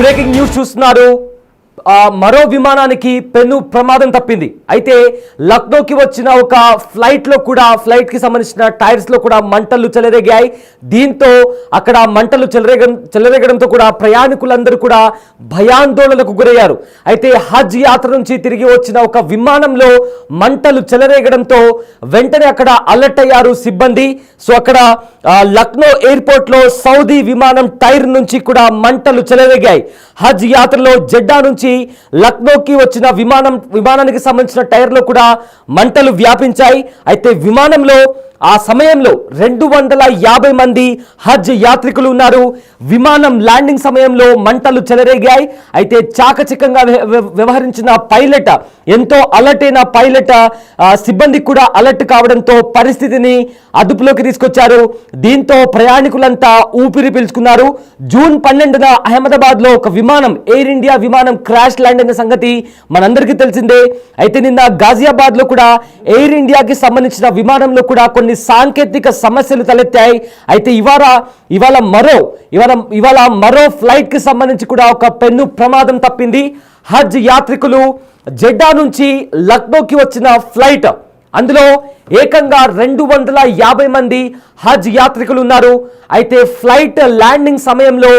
Breaking news చూస్తున్నారు. మరో విమానానికి పెను ప్రమాదం తప్పింది. అయితే లక్నోకి వచ్చిన ఒక ఫ్లైట్లో కూడా ఫ్లైట్కి సంబంధించిన టైర్స్లో కూడా మంటలు చెలరేగాయి. దీంతో అక్కడ మంటలు చెలరేగడంతో కూడా ప్రయాణికులందరూ కూడా భయాందోళనకు గురయ్యారు. అయితే హజ్ యాత్ర నుంచి తిరిగి వచ్చిన ఒక విమానంలో మంటలు చెలరేగడంతో వెంటనే అక్కడ అలర్ట్ అయ్యారు సిబ్బంది. సో అక్కడ లక్నో ఎయిర్పోర్ట్లో సౌదీ విమానం టైర్ నుంచి కూడా మంటలు చెలరేగాయి. హజ్ యాత్రలో జెడ్డా నుంచి లక్నోకి వచ్చిన విమానానికి సంబంధించిన టైర్లో కూడా మంటలు వ్యాపించాయి. అయితే విమానంలో ఆ సమయంలో 250 మంది హజ్ యాత్రికులు ఉన్నారు. విమానం ల్యాండింగ్ సమయంలో మంటలు చెలరేగాయి. అయితే చాకచక్యంగా వ్యవహరించిన పైలట్, ఎంతో అలర్ట్ అయిన పైలట్ సిబ్బంది కూడా అలర్ట్ కావడంతో పరిస్థితిని అదుపులోకి తీసుకొచ్చారు. దీంతో ప్రయాణికులంతా ఊపిరి పీల్చుకున్నారు. జూన్ 12న అహ్మదాబాద్లో ఒక విమానం, ఎయిర్ ఇండియా విమానం క్రాష్ ల్యాండ్ అయిన సంగతి మనందరికీ తెలిసిందే. అయితే నిన్న గాజియాబాద్లో కూడా ఎయిర్ ఇండియాకి సంబంధించిన విమానంలో కూడా కొన్ని సాంకేతిక సమస్యలు తలెత్తాయి. అయితే ఇవాళ మరో ఫ్లైట్ కి సంబంధించి కూడా ఒక పెను ప్రమాదం తప్పింది. హజ్ యాత్రికులు జెడ్డా నుంచి లక్నోకి వచ్చిన ఫ్లైట్, అందులో ఏకంగా 250 మంది హజ్ యాత్రికులు ఉన్నారు. అయితే ఫ్లైట్ ల్యాండింగ్ సమయంలో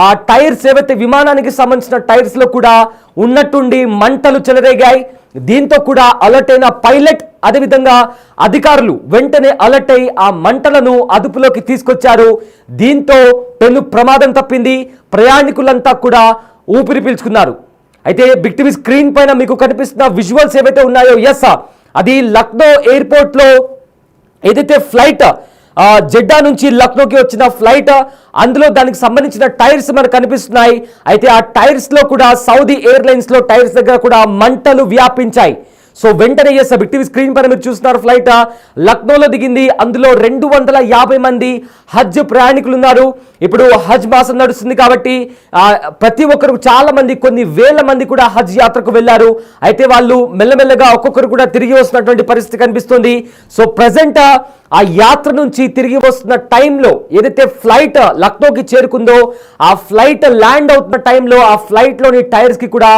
ఆ టైర్స్, ఏవైతే విమానానికి సంబంధించిన టైర్స్ లో కూడా ఉన్నట్టుండి మంటలు చెలరేగాయి. దీంతో కూడా అలర్ట్ అయిన పైలట్, అదేవిధంగా అధికారులు వెంటనే అలర్ట్ అయి ఆ మంటలను అదుపులోకి తీసుకొచ్చారు. దీంతో పెను ప్రమాదం తప్పింది. ప్రయాణికులంతా కూడా ఊపిరి పీల్చుకున్నారు. అయితే బిగ్ టీవీ స్క్రీన్ పైన మీకు కనిపిస్తున్న విజువల్స్ ఏవైతే ఉన్నాయో, ఎస్, అది లక్నో ఎయిర్పోర్ట్ లో ఏదైతే ఫ్లైట్ జెడ్డా నుంచి లక్నోకి వచ్చిన ఫ్లైట్, అందులో దానికి సంబంధించిన టైర్స్ మనకు కనిపిస్తున్నాయి. అయితే ఆ టైర్స్ లో కూడా సౌదీ ఎయిర్లైన్స్ లో టైర్స్ దగ్గర కూడా మంటలు వ్యాపించాయి. సో వెంటనే బిగ్ టీవీ స్క్రీన్ పైన మీరు చూస్తున్నారు, ఫ్లైట్ లక్నోలో దిగింది. అందులో 250 మంది హజ్ ప్రయాణికులు ఉన్నారు. ఇప్పుడు హజ్ మాసం నడుస్తుంది కాబట్టి ప్రతి ఒక్కరు, చాలా మంది, కొన్ని వేల మంది కూడా హజ్ యాత్రకు వెళ్ళారు. అయితే వాళ్ళు మెల్లమెల్లగా ఒక్కొక్కరు కూడా తిరిగి వస్తున్నటువంటి పరిస్థితి కనిపిస్తుంది. సో ప్రజెంట్ ఆ యాత్ర నుంచి తిరిగి వస్తున్న టైంలో ఏదైతే ఫ్లైట్ లక్నోకి చేరుకుందో, ఆ ఫ్లైట్ ల్యాండ్ అవుతున్న టైంలో ఆ ఫ్లైట్లోని టైర్స్కి కూడా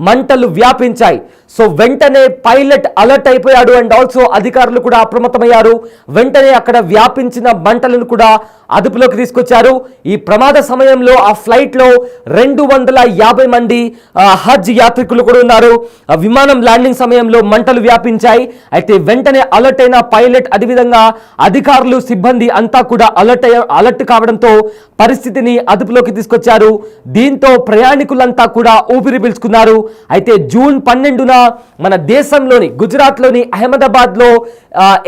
మంటలు వ్యాపించాయి. సో వెంటనే పైలట్ అలర్ట్ అయిపోయాడు. అండ్ ఆల్సో అధికారులు కూడా అప్రమత్తమయ్యారు. వెంటనే అక్కడ వ్యాపించిన మంటలను కూడా అదుపులోకి తీసుకొచ్చారు. ఈ ప్రమాద సమయంలో ఆ ఫ్లైట్లో 250 మంది హజ్ యాత్రికులు కూడా ఉన్నారు. విమానం ల్యాండింగ్ సమయంలో మంటలు వ్యాపించాయి. అయితే వెంటనే అలర్ట్ అయిన పైలట్, అదేవిధంగా అధికారులు, సిబ్బంది అంతా కూడా అలర్ట్ కావడంతో పరిస్థితిని అదుపులోకి తీసుకొచ్చారు. దీంతో ప్రయాణికులంతా కూడా ఊపిరి పీల్చుకున్నారు. అయితే జూన్ 12న మన దేశంలోని గుజరాత్లోని అహ్మదాబాద్లో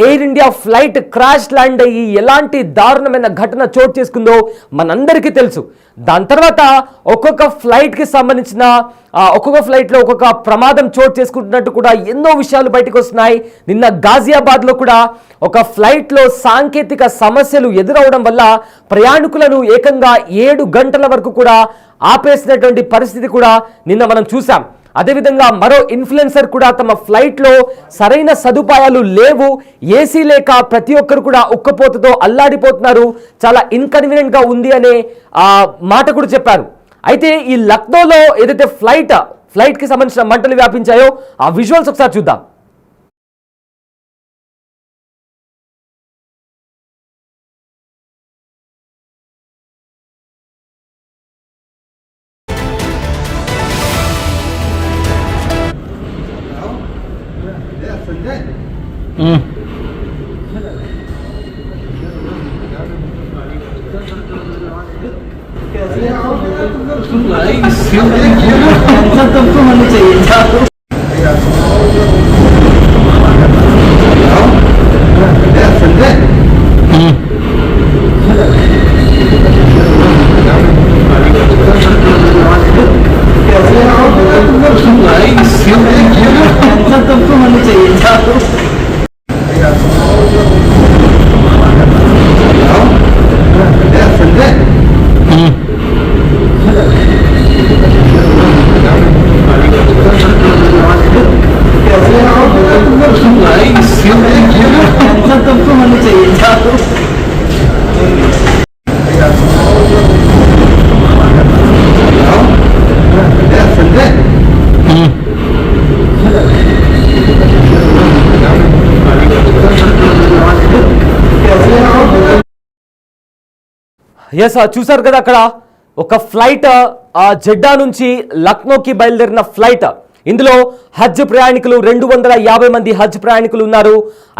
air India flight crash land అయ్యి ఎలాంటి దారుణమైన ఘటన చోటు చేసుకుందో మనందరికీ తెలుసు. దాని తర్వాత ఒక్కొక్క ఫ్లైట్కి సంబంధించిన ఒక్కొక్క ఫ్లైట్లో ఒక్కొక్క ప్రమాదం చోటు చేసుకుంటున్నట్టు కూడా ఎన్నో విషయాలు బయటకు వస్తున్నాయి. నిన్న గాజియాబాద్లో కూడా ఒక ఫ్లైట్లో సాంకేతిక సమస్యలు ఎదురవడం వల్ల ప్రయాణికులను ఏకంగా 7 గంటల వరకు కూడా ఆపేసినటువంటి పరిస్థితి కూడా నిన్న మనం చూసాం. అదేవిధంగా మరో ఇన్ఫ్లుయెన్సర్ కూడా తమ ఫ్లైట్లో సరైన సదుపాయాలు లేవు, ఏసీ లేక ప్రతి ఒక్కరు కూడా ఉక్కపోతతో అల్లాడిపోతున్నారు, చాలా ఇన్కన్వీనియంట్ గా ఉంది అనే మాట కూడా చెప్పారు. అయితే ఈ లక్నోలో ఏదైతే ఫ్లైట్ కి సంబంధించిన మంటలు వ్యాపించాయో ఆ విజువల్స్ ఒకసారి చూద్దాం. तुमको होनी चाहिए तुमको होनी चाहिए ఎస్ చూసారు కదా అక్కడ ఒక ఫ్లైట్ జెడ్డా నుంచి లక్నోకి బయలుదేరిన ఫ్లైట్. ఇందులో హజ్ ప్రయాణికులు 250 మంది హజ్ ప్రయాణికులు ఉన్నారు.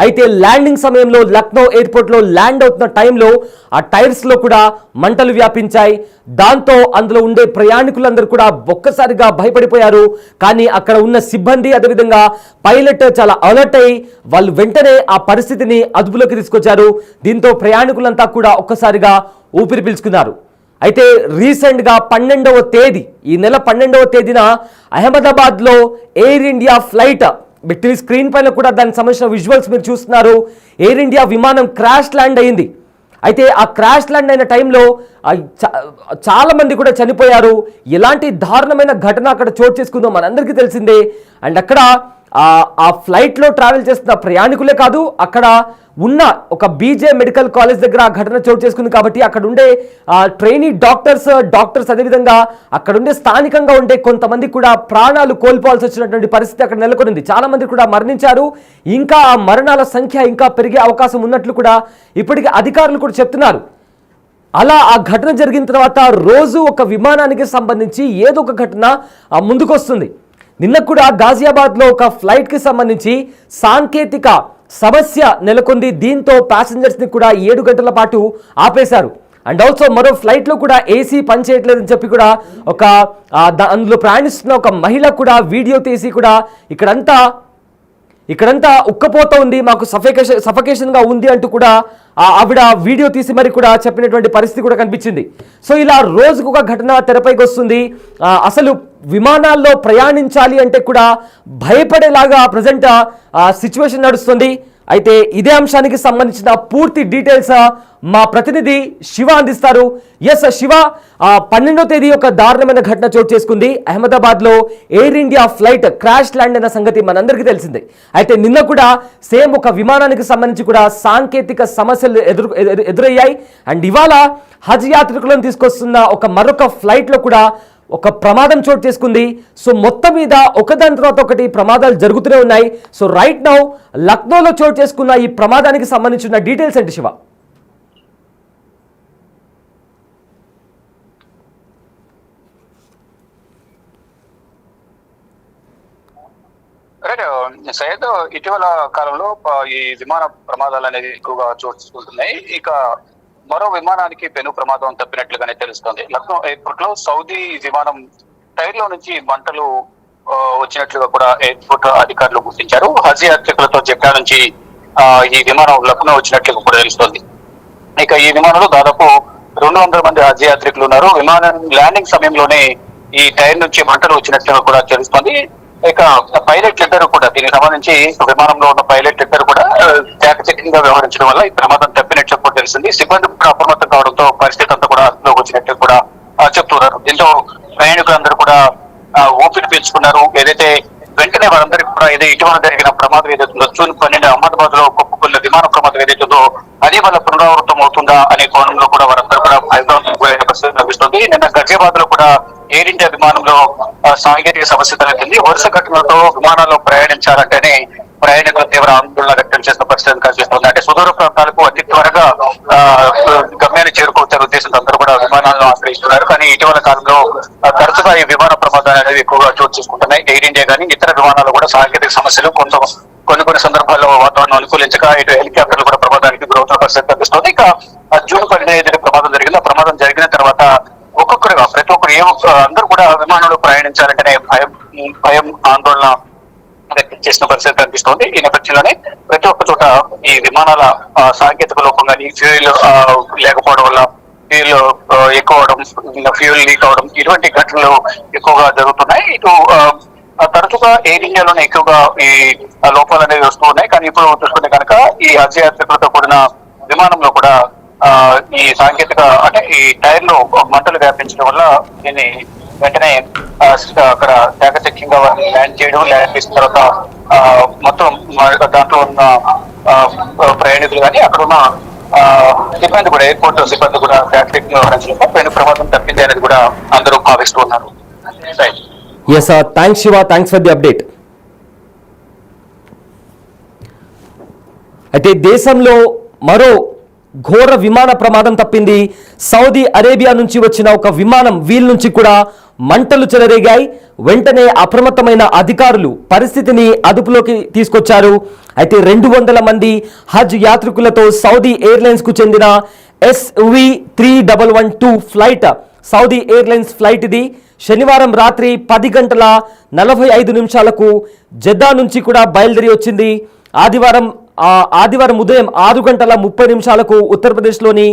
అయితే ల్యాండింగ్ సమయంలో లక్నో ఎయిర్పోర్ట్లో ల్యాండ్ అవుతున్న టైంలో ఆ టైర్స్లో కూడా మంటలు వ్యాపించాయి. దాంతో అందులో ఉండే ప్రయాణికులందరూ కూడా ఒక్కసారిగా భయపడిపోయారు. కానీ అక్కడ ఉన్న సిబ్బంది అదేవిధంగా పైలట్ చాలా అలర్ట్ అయ్యి వాళ్ళు వెంటనే ఆ పరిస్థితిని అదుపులోకి తీసుకొచ్చారు. దీంతో ప్రయాణికులంతా కూడా ఒక్కసారిగా ఊపిరి పీల్చుకున్నారు. అయితే రీసెంట్గా 12వ తేదీ ఈ నెల 12వ తేదీన అహ్మదాబాద్లో ఎయిర్ ఇండియా ఫ్లైట్ బిట్టి స్క్రీన్ పైన కూడా దానికి సంబంధించిన విజువల్స్ మీరు చూస్తున్నారు. ఎయిర్ ఇండియా విమానం క్రాష్ ల్యాండ్ అయింది. అయితే ఆ క్రాష్ ల్యాండ్ అయిన టైంలో చాలా మంది కూడా చనిపోయారు. ఎలాంటి దారుణమైన ఘటన అక్కడ చోటు చేసుకుందో మనందరికీ తెలిసిందే. అండ్ అక్కడ ఆ ఫ్లైట్లో ట్రావెల్ చేస్తున్న ప్రయాణికులే కాదు, అక్కడ ఉన్న ఒక బీజే మెడికల్ కాలేజ్ దగ్గర ఆ ఘటన చోటు చేసుకుంది. కాబట్టి అక్కడ ఉండే ట్రైనీ డాక్టర్స్ అదేవిధంగా అక్కడ ఉండే స్థానికంగా ఉండే కొంతమంది కూడా ప్రాణాలు కోల్పోవాల్సి వచ్చినటువంటి పరిస్థితి అక్కడ నెలకొనింది. చాలా మంది కూడా మరణించారు. ఇంకా ఆ మరణాల సంఖ్య ఇంకా పెరిగే అవకాశం ఉన్నట్లు కూడా ఇప్పటికీ అధికారులు కూడా చెప్తున్నారు. అలా ఆ ఘటన జరిగిన తర్వాత రోజు ఒక విమానానికి సంబంధించి ఏదో ఒక ఘటన ముందుకొస్తుంది. నిన్న కూడా గాజియాబాద్లో ఒక ఫ్లైట్కి సంబంధించి సాంకేతిక సమస్య నెలకొంది. దీంతో ప్యాసింజర్స్ని కూడా 7 గంటల పాటు ఆపేశారు. అండ్ ఆల్సో మరో ఫ్లైట్లో కూడా ఏసీ పనిచేయట్లేదని చెప్పి కూడా అందులో ప్రయాణిస్తున్న ఒక మహిళ కూడా వీడియో తీసి కూడా ఇక్కడంతా ఉక్కపోతా ఉంది, మాకు సఫకేషన్గా ఉంది అంటూ కూడా ఆవిడ వీడియో తీసి మరి కూడా చెప్పినటువంటి పరిస్థితి కూడా కనిపించింది. సో ఇలా రోజుకు ఒక ఘటన తెరపైకి వస్తుంది. అసలు విమానాల్లో ప్రయాణించాలి అంటే కూడా భయపడేలాగా ప్రజెంట్ సిచ్యువేషన్ నడుస్తుంది. అయితే ఇదే అంశానికి సంబంధించిన పూర్తి డీటెయిల్స్ మా ప్రతినిధి శివ అందిస్తారు. ఎస్ శివ, 12వ తేదీ ఒక దారుణమైన ఘటన చోటు చేసుకుంది. అహ్మదాబాద్లో air India flight crash land అయిన సంగతి మనందరికీ తెలిసిందే. అయితే నిన్న కూడా సేమ్ ఒక విమానానికి సంబంధించి కూడా సాంకేతిక సమస్యలు ఎదురయ్యాయి. అండ్ ఇవాళ హజ్ యాత్రికులను తీసుకొస్తున్న మరొక ఫ్లైట్లో కూడా ఒక ప్రమాదం చోటు చేసుకుంది. సో మొత్తం మీద ఒకదాని తర్వాత ఒకటి ప్రమాదాలు జరుగుతూనే ఉన్నాయి. సో రైట్ నౌ లక్నోలో చోటు చేసుకున్న ఈ ప్రమాదానికి సంబంధించిన డీటెయిల్స్ ఏంటి శివ? సయ్యద్, ఇటీవల కాలంలో ఈ విమాన ప్రమాదాలు అనేది ఎక్కువగా చోటు చేసుకుంటున్నాయి. ఇక మరో విమానానికి పెను ప్రమాదం తప్పినట్లుగానే తెలుస్తోంది. లక్నో ఎయిర్పోర్ట్ లో సౌదీ విమానం టైర్ లో నుంచి మంటలు వచ్చినట్లుగా కూడా ఎయిర్పోర్ట్ అధికారులు గుర్తించారు. హజ్ యాత్రికులతో జెడ్డా నుంచి ఈ విమానం లక్నో వచ్చినట్లుగా కూడా తెలుస్తోంది. ఇక ఈ విమానంలో దాదాపు 200 మంది హజ్ యాత్రికులు ఉన్నారు. విమానం ల్యాండింగ్ సమయంలోనే ఈ టైర్ నుంచి మంటలు వచ్చినట్లుగా కూడా తెలుస్తోంది. ఇక పైలట్ ఇద్దరు కూడా దీనికి సంబంధించి విమానంలో ఉన్న పైలట్ ఇద్దరు కూడా చాకచక్యంగా వ్యవహరించడం వల్ల ఈ ప్రమాదం తప్పినట్లు కూడా తెలిసింది. సిబ్బంది కూడా అప్రమత్తం కావడంతో పరిస్థితి అంతా కూడా అదుపులోకి వచ్చినట్టు కూడా చెప్తున్నారు. దీంతో ప్రయాణికులందరూ కూడా ఊపిరి పీల్చుకున్నారు. ఏదైతే వెంటనే వారందరికీ కూడా ఇటీవల జరిగిన ప్రమాదం ఏదైతుందో జూన్ 12 అహ్మదాబాద్ లో కుప్పకూలిన విమాన ప్రమాదం ఏదైతుందో అదే వల్ల పునరావృతం అవుతుందా అనే కోణంలో కూడా వారందరూ కూడా భయభ్రాంతులకు గురైన పరిస్థితి కనిపిస్తుంది. నిన్న గాజియాబాద్ లో కూడా ఎయిర్ ఇండియా విమానంలో సాంకేతిక సమస్య తలెత్తింది. వరుస ఘటనలతో విమానాల్లో ప్రయాణించాలంటేనే ప్రయాణికులు తీవ్ర ఆందోళన వ్యక్తం చేసిన పరిస్థితి కనిపిస్తుంది. అంటే సుదూర ప్రాంతాలకు అతి త్వరగా గమ్యాన్ని చేరుకోవచ్చే ఉద్దేశంతో అందరూ కూడా విమానాలను ఆశ్రయిస్తున్నారు. కానీ ఇటీవల కాలంలో తరచుగా ఈ విమాన ప్రమాదాలు అనేవి ఎక్కువగా చోటు చేసుకుంటున్నాయి. ఎయిర్ ఇండియా కానీ ఇతర విమానాలు కూడా సాంకేతిక సమస్యలు కొన్ని సందర్భాల్లో వాతావరణం అనుకూలించక ఇటు హెలికాప్టర్లు కూడా ప్రమాదానికి గురవుతున్న పరిస్థితి కనిపిస్తుంది. ఇక జూన్ 12 ప్రమాదం జరిగింది. ఆ ప్రమాదం జరిగిన తర్వాత ఒక్కొక్కరుగా ప్రతి ఒక్కరు అందరూ కూడా విమానంలో ప్రయాణించాలంటేనే భయం ఆందోళన వ్యక్తం చేసిన పరిస్థితి కనిపిస్తోంది. ఈ నేపథ్యంలోనే ప్రతి ఒక్క చోట ఈ విమానాల సాంకేతిక లోపం కానీ ఫ్యూయల్ లేకపోవడం వల్ల ఫ్యూయల్ ఎక్కువ అవడం, ఫ్యూయల్ లీక్ అవడం ఇటువంటి ఘటనలు ఎక్కువగా జరుగుతున్నాయి. ఇటు తరచుగా ఎయిర్ ఇండియాలోనే ఎక్కువగా ఈ లోపాలు అనేవి వస్తూ ఉన్నాయి. కానీ ఇప్పుడు చూసుకుంటే కనుక ఈ హజ్ యాత్రికులతో కూడిన విమానంలో కూడా ఈ సాంకేతిక అంటే ఈ టైర్ లో మంటలు వ్యాపించడం వల్ల దీన్ని వెంటనే అక్కడ చాకచక్యంగా ల్యాండ్ చేయడం, ల్యాండ్ చేసిన తర్వాత మొత్తం దాంట్లో ఉన్న ప్రయాణికులు కానీ అక్కడ ఉన్న సిబ్బంది కూడా ఎయిర్పోర్ట్ సిబ్బంది కూడా చాకచక్యంగా వ్యవహరించడంతో పెను ప్రమాదం తప్పింది అనేది కూడా అందరూ భావిస్తూ ఉన్నారు. Yes thanks Shiva, thanks for the update. అయితే దేశంలో మరో ఘోర విమాన ప్రమాదం తప్పింది. సౌదీ అరేబియా నుంచి వచ్చిన ఒక విమానం వీల్ నుంచి కూడా మంటలు చెలరేగాయి. వెంటనే అప్రమత్తమైన అధికారులు పరిస్థితిని అదుపులోకి తీసుకొచ్చారు. అయితే 200 మంది హజ్ యాత్రికులతో సౌదీ ఎయిర్లైన్స్ కు చెందిన SV3112 flight, Saudi airlines flight ఇది శనివారం రాత్రి 10 గంటల 45 నిమిషాలకు జెద్దా నుంచి కూడా బయలుదేరి వచ్చింది. ఆదివారం ఉదయం 6 గంటల 30 నిమిషాలకు ఉత్తరప్రదేశ్లోని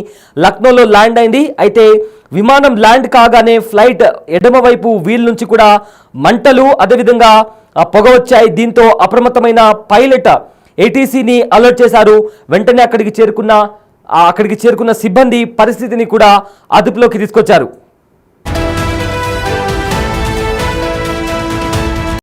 లక్నోలో ల్యాండ్ అయింది. అయితే విమానం ల్యాండ్ కాగానే ఫ్లైట్ ఎడమవైపు వీల్ నుంచి కూడా మంటలు, అదేవిధంగా పొగ వచ్చాయి. దీంతో అప్రమత్తమైన పైలట్ ATCని అలర్ట్ చేశారు. వెంటనే అక్కడికి చేరుకున్న సిబ్బంది పరిస్థితిని కూడా అదుపులోకి తీసుకొచ్చారు.